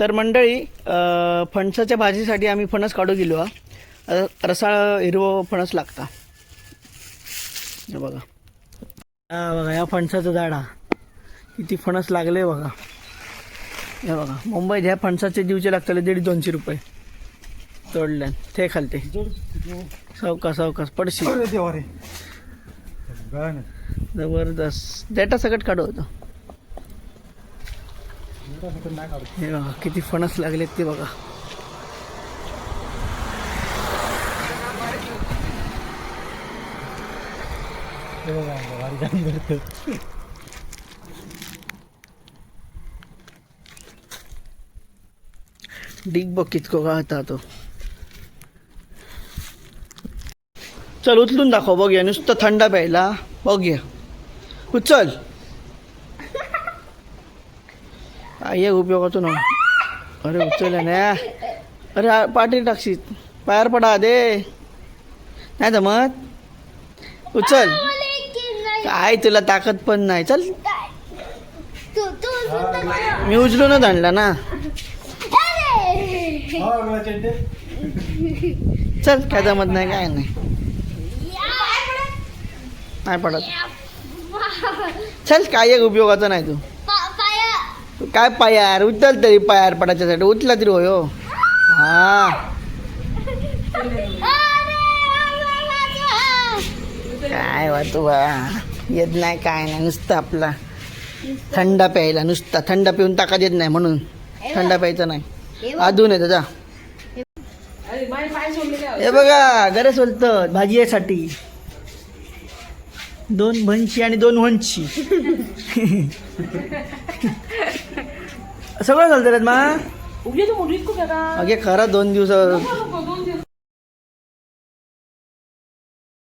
तर मंडळी फणसाच्या भाजीसाठी आम्ही फणस काढू गेलो हा. रसाळ हिरवं फणस लागता. हे बघा बघा या फणसाचं झाड हा किती फणस लागले बघा. हे बघा मुंबईत ह्या फणसाचे जीवचे लागतले 150-200 रुपये तोडल्यान. ते खालते सावकाश सावकाश पडशी जबरदस्त डेटा सकट काढू होतं. हे बघा किती फणस लागलेत ते बघा. डिग बघ कितको का तो. चल उचलून दाखव बघूया. नुसतं थंड प्यायला बघूया. उचल ये उपयोगाचं ना. अरे उचल ना. अरे पाठी टाकशीत पायावर पडा दे नाही जमत. उचल काय तुला ताकद पण नाही. चल मी उचलूनच आणला ना. चल काय जमत नाही काय नाही नाही पडत. चल काय एक उपयोगाचं नाही. तू काय पायार उचल तरी पायार पडायच्यासाठी उचला तरी होय हो. हा काय वा तू बा येत नाही काय नाही. नुसतं आपला थंड प्यायला नुसता थंड पिऊन ताकद येत नाही म्हणून थंड प्यायचं नाही. अजून येतं जा. हे बघा गरज बोलतं भाजी यासाठी 2 भंशी आणि 2 वंशी सगळं चालतं रे मा. अगे खरा 2 दिवस